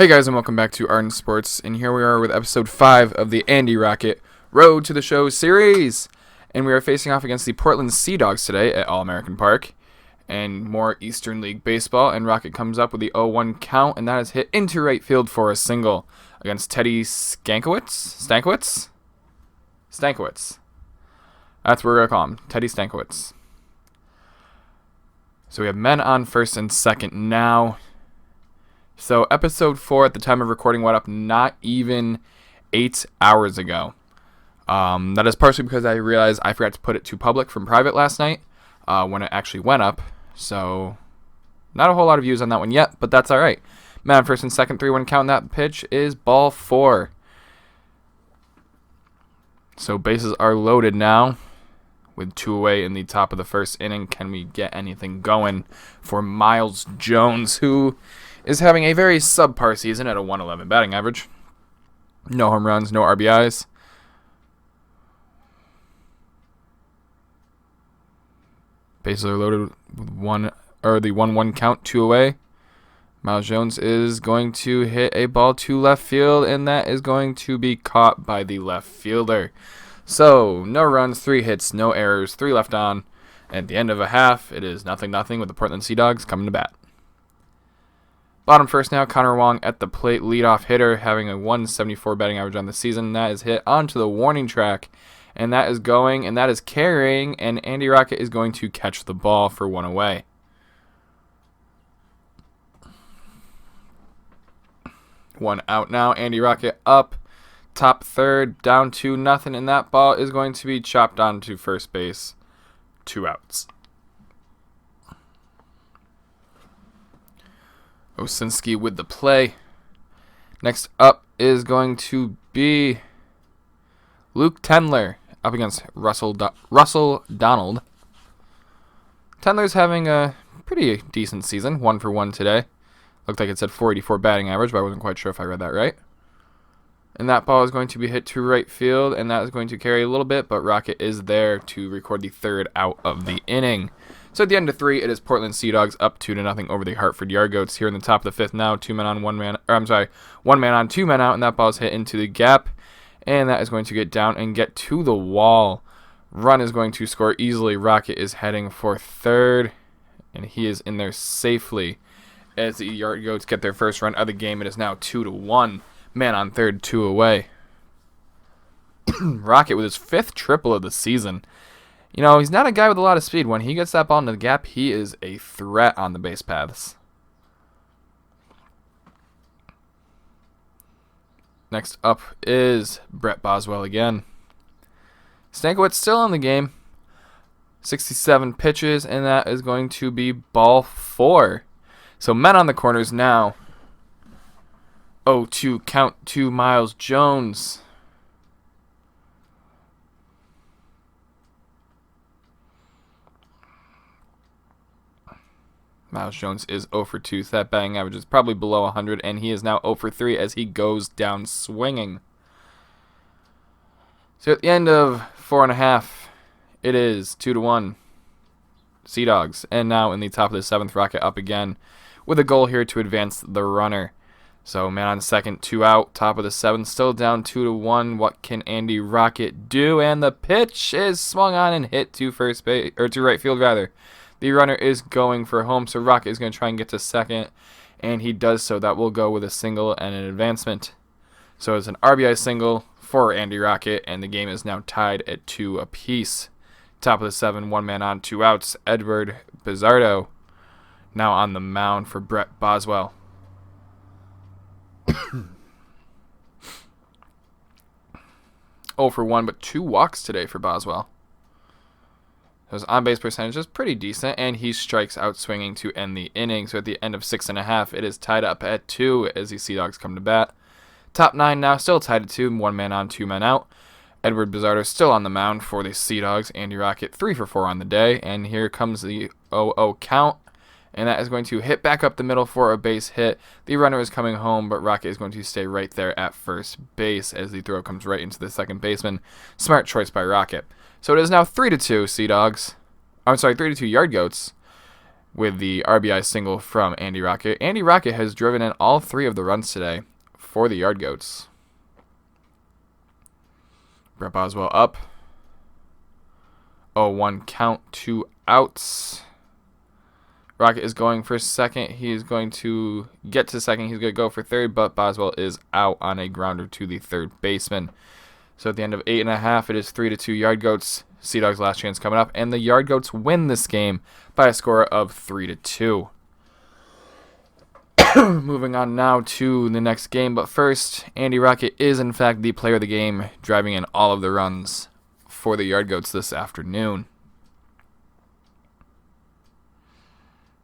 Hey guys, and welcome back to Ardent Sports, and here we are with episode 5 of the Andy Rocket Road to the Show series, and we are facing off against the Portland Sea Dogs today at All-American Park, and more Eastern League baseball, and Rocket comes up with the 0-1 count, and that is hit into right field for a single against Teddy Stankiewicz? That's what we're going to call him, Teddy Stankiewicz. So we have men on first and second now. So episode 4 at the time of recording went up not even 8 hours ago. That is partially because I realized I forgot to put it to public from private last night when it actually went up. So not a whole lot of views on that one yet, but that's all right. Man, first and second, 3-1 count. That pitch is ball 4. So bases are loaded now with 2 away in the top of the first inning. Can we get anything going for Miles Jones, who is having a very subpar season at a 111 batting average. No home runs, no RBIs. Bases are loaded with the 1-1 count, 2 away. Miles Jones is going to hit a ball to left field, and that is going to be caught by the left fielder. So, no runs, 3 hits, no errors, 3 left on. At the end of a half, it is 0-0 with the Portland Sea Dogs coming to bat. Bottom first now, Connor Wong at the plate, leadoff hitter, having a 174 batting average on the season. That is hit onto the warning track, and that is going, and that is carrying, and Andy Rocket is going to catch the ball for 1 away. One out now, Andy Rocket up, top third, down 2-0, and that ball is going to be chopped onto first base. 2 outs. Osinski with the play. Next up is going to be Luke Tendler up against Russell Donald. Tendler's having a pretty decent season, 1 for 1 today. Looked like it said 484 batting average, but I wasn't quite sure if I read that right. And that ball is going to be hit to right field, and that is going to carry a little bit, but Rocket is there to record the 3rd out of the inning. So at the end of 3, it is Portland Sea Dogs up 2-0 over the Hartford Yard Goats. Here in the top of the 5th now, 1 man on, 2 men out, and that ball is hit into the gap, and that is going to get down and get to the wall. Run is going to score easily. Rocket is heading for 3rd, and he is in there safely as the Yard Goats get their first run of the game. It is now 2-1. Man on 3rd, 2 away. Rocket with his 5th triple of the season. You know, he's not a guy with a lot of speed. When he gets that ball into the gap, he is a threat on the base paths. Next up is Brett Boswell again. Stankiewicz still in the game. 67 pitches, and that is going to be ball 4. So men on the corners now. 0-2 count to Miles Jones. Miles Jones is 0 for 2, so that batting average is probably below 100, and he is now 0 for 3 as he goes down swinging. So at the end of 4.5, it is 2-1 Sea Dogs, and now in the top of the 7th, Rocket up again with a goal here to advance the runner. So man on second, 2 out, top of the 7th, still down 2-1. What can Andy Rocket do? And the pitch is swung on and hit to first base, or to right field rather. The runner is going for home, so Rocket is going to try and get to second, and he does so. That will go with a single and an advancement. So it's an RBI single for Andy Rocket, and the game is now tied at 2 apiece. Top of the 7, 1 man on, 2 outs. Edward Bizzardo now on the mound for Brett Boswell. 0 for 1, but 2 walks today for Boswell. His on-base percentage is pretty decent, and he strikes out swinging to end the inning. So at the end of 6.5, it is tied up at 2 as the Sea Dogs come to bat. Top 9 now, still tied at 2, 1 man on, 2 men out. Edward Bizzardo still on the mound for the Sea Dogs. Andy Rocket 3 for 4 on the day, and here comes the 0-0 count, and that is going to hit back up the middle for a base hit. The runner is coming home, but Rocket is going to stay right there at first base as the throw comes right into the second baseman. Smart choice by Rocket. So it is now 3-2 Sea Dogs. I'm sorry, 3-2 Yard Goats. with the RBI single from Andy Rocket. Andy Rocket has driven in all 3 of the runs today for the Yard Goats. Brett Boswell up. 0-1 count, 2 outs. Rocket is going for second. He is going to get to second. He's going to go for third, but Boswell is out on a grounder to the third baseman. So at the end of 8.5, it is 3-2 Yard Goats. Sea Dogs' last chance coming up, and the Yard Goats win this game by a score of 3-2. Moving on now to the next game, but first, Andy Rocket is in fact the player of the game, driving in all of the runs for the Yard Goats this afternoon.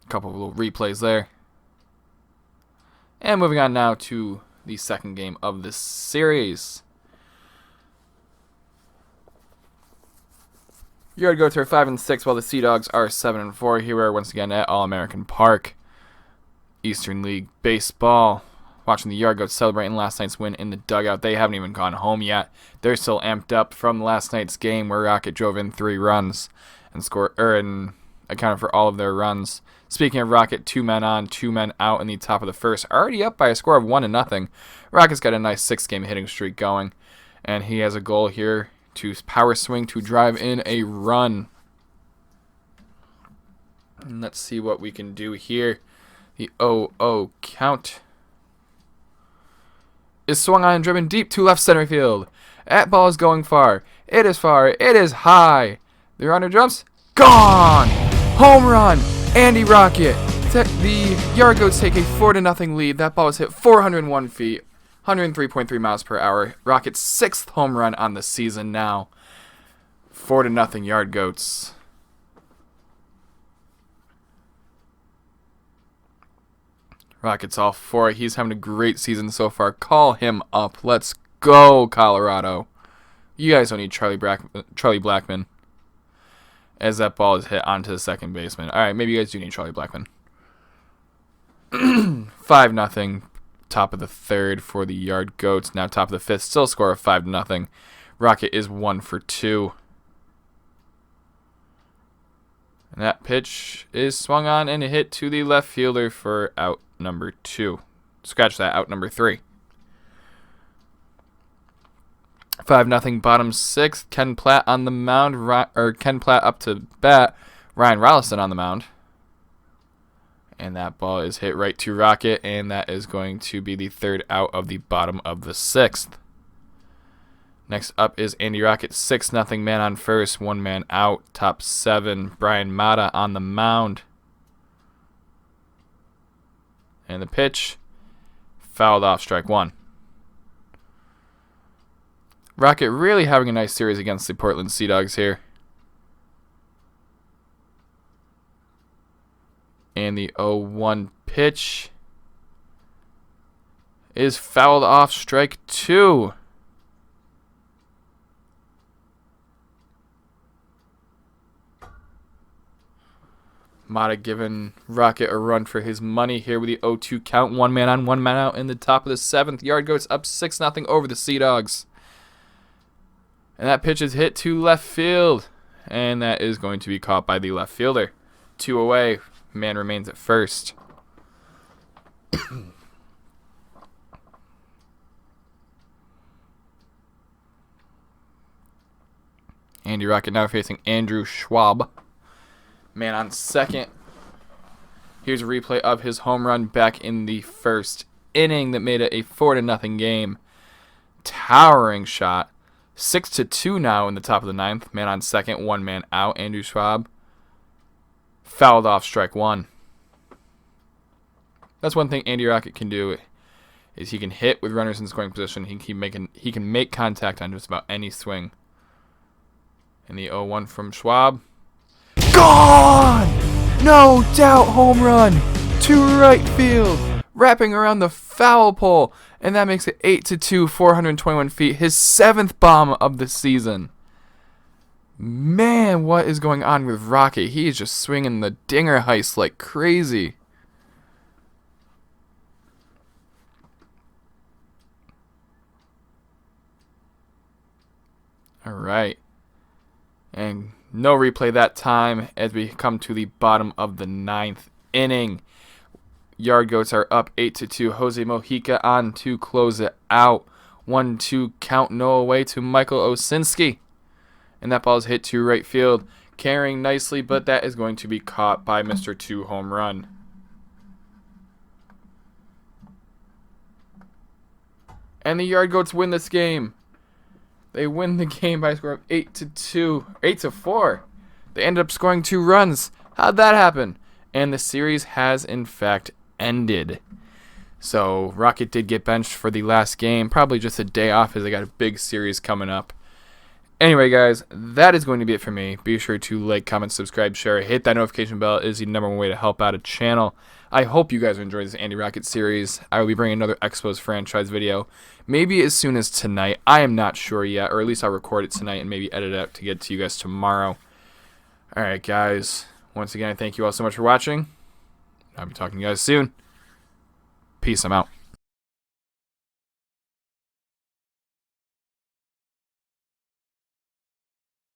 A couple of little replays there. And moving on now to the second game of this series. Yard Goats are 5-6, while the Sea Dogs are 7-4. Here we are once again at All-American Park, Eastern League Baseball. Watching the Yard Goats celebrating last night's win in the dugout. They haven't even gone home yet. They're still amped up from last night's game where Rocket drove in 3 runs and accounted for all of their runs. Speaking of Rocket, 2 men on, 2 men out in the top of the first. Already up by a score of 1-0. Rocket's got a nice 6-game hitting streak going, and he has a goal here to power swing to drive in a run. And let's see what we can do here. The 0-0 count is swung on and driven deep to left center field. That ball is going far. It is far. It is high. The runner jumps. Gone! Home run! Andy Rocket. The Yard Goats take a 4-0 lead. That ball is hit 401 feet, 103.3 miles per hour. Rocket's 6th home run on the season now. 4-0 Yard Goats. Rockets all 4. He's having a great season so far. Call him up. Let's go, Colorado. You guys don't need Charlie Blackmon. As that ball is hit onto the second baseman. All right, maybe you guys do need Charlie Blackmon. 5-0. Top of the third for the Yard Goats. Now top of the fifth. Still score of 5-0. Rocket is 1 for 2. And that pitch is swung on and hit to the left fielder for out number 2. Scratch that, out number 3. 5-0 bottom 6th. Ken Platt on the mound. Ken Platt up to bat. Ryan Rollison on the mound. And that ball is hit right to Rocket, and that is going to be the 3rd out of the bottom of the 6th. Next up is Andy Rocket, 6-0 man on first, 1 man out. Top 7, Brian Mata on the mound. And the pitch, fouled off, strike 1. Rocket really having a nice series against the Portland Sea Dogs here. And the 0-1 pitch is fouled off, strike 2. Mata giving Rocket a run for his money here with the 0-2 count. 1 man on, 1 man out in the top of the 7th. Yard Goats up 6-0 over the Sea Dogs. And that pitch is hit to left field. And that is going to be caught by the left fielder. 2 away. Man remains at first. Andy Rocket now facing Andrew Schwab. Man on second. Here's a replay of his home run back in the first inning that made it a 4-0 game. Towering shot. 6-2 now in the top of the 9th. Man on second, 1 man out. Andrew Schwab fouled off, strike 1. That's one thing Andy Rocket can do, is he can hit with runners in scoring position. He can make contact on just about any swing. And the 0-1 from Schwab. Gone! No doubt home run to right field, wrapping around the foul pole, and that makes it 8-2, 421 feet, his 7th bomb of the season. Man, what is going on with Rocket? He is just swinging the dinger heist like crazy. All right. And No replay that time as we come to the bottom of the 9th inning. Yard Goats are up 8-2. Jose Mojica on to close it out. 1-2 count, no away to Michael Osinski. And that ball is hit to right field, carrying nicely, but that is going to be caught by Mr. 2 home run. And the Yard Goats win this game. They win the game by a score of 8-4. They ended up scoring 2 runs. How'd that happen? And the series has, in fact, ended. So, Rocket did get benched for the last game. Probably just a day off as they got a big series coming up. Anyway, guys, that is going to be it for me. Be sure to like, comment, subscribe, share. Hit that notification bell. It is the #1 way to help out a channel. I hope you guys enjoyed this Andy Rocket series. I will be bringing another Expos franchise video, maybe as soon as tonight. I am not sure yet, or at least I'll record it tonight and maybe edit it out to get to you guys tomorrow. Alright, guys. Once again, I thank you all so much for watching. I'll be talking to you guys soon. Peace. I'm out.